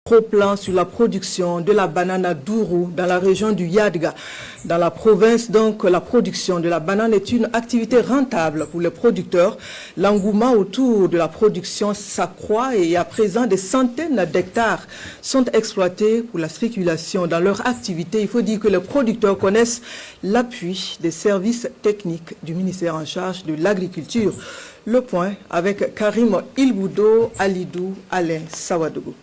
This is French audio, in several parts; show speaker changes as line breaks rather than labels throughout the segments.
Gros plan sur la production de la banane à Dourou dans la région du Yadga. Dans la province, donc, la production de la banane est une activité rentable pour les producteurs. L'engouement autour de la production s'accroît et à présent des centaines d'hectares sont exploités pour la spéculation dans leur activité. Il faut dire que les producteurs connaissent l'appui des services techniques du ministère en charge de l'agriculture. Le point avec Karim Ilboudo, Alidou, Alain Sawadougou.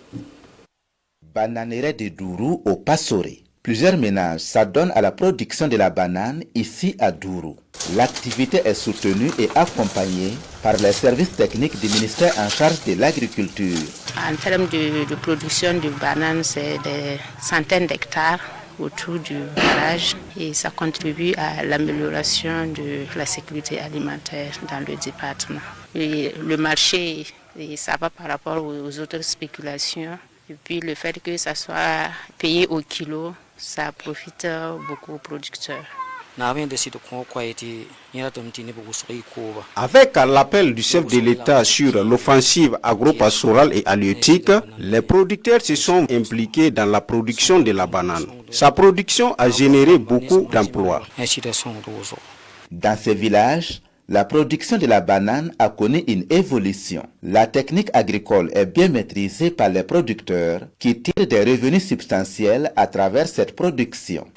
Bananeraie de Dourou au Passoré. Plusieurs ménages s'adonnent à la production de la banane ici à Dourou. L'activité est soutenue et accompagnée par les services techniques du ministère en charge de l'agriculture.
En termes de production de bananes, c'est des centaines d'hectares autour du barrage et ça contribue à l'amélioration de la sécurité alimentaire dans le département. Et le marché, ça va par rapport aux autres spéculations. Et puis le fait que ça soit payé au kilo, ça profite beaucoup aux producteurs.
Avec l'appel du chef de l'État sur l'offensive agro-pastorale et halieutique, les producteurs se sont impliqués dans la production de la banane. Sa production a généré beaucoup d'emplois.
Dans ces villages, la production de la banane a connu une évolution. La technique agricole est bien maîtrisée par les producteurs qui tirent des revenus substantiels à travers cette production.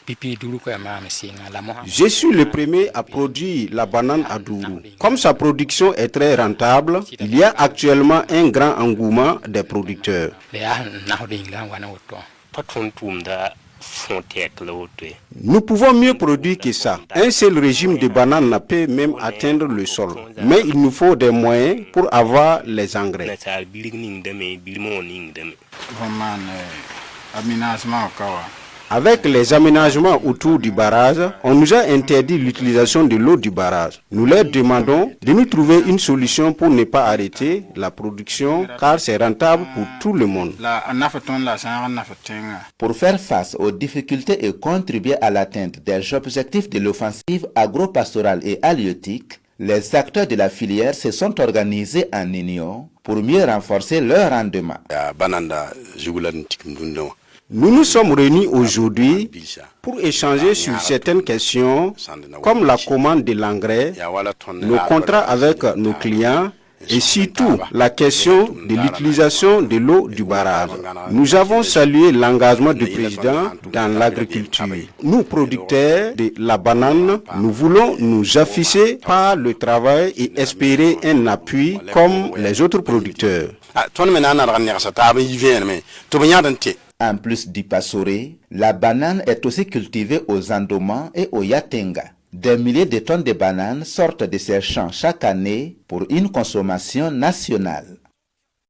Je suis le premier à produire la banane à Dourou. Comme sa production est très rentable, il y a actuellement un grand engouement des producteurs. Nous pouvons mieux produire que ça. Un seul régime de bananes peut même atteindre le sol. Mais il nous faut des moyens pour avoir les engrais. Avec les aménagements autour du barrage, on nous a interdit l'utilisation de l'eau du barrage. Nous leur demandons de nous trouver une solution pour ne pas arrêter la production car c'est rentable pour tout le monde.
Pour faire face aux difficultés et contribuer à l'atteinte des objectifs de l'offensive agro-pastorale et halieutique, les acteurs de la filière se sont organisés en union pour mieux renforcer leur rendement.
Nous nous sommes réunis aujourd'hui pour échanger sur certaines questions comme la commande de l'engrais, nos contrats avec nos clients et surtout la question de l'utilisation de l'eau du barrage. Nous avons salué l'engagement du président dans l'agriculture. Nous, producteurs de la banane, nous voulons nous afficher par le travail et espérer un appui comme les autres producteurs.
En plus du Passoré, la banane est aussi cultivée aux Andomans et au Yatenga. Des milliers de tonnes de bananes sortent de ces champs chaque année pour une consommation nationale.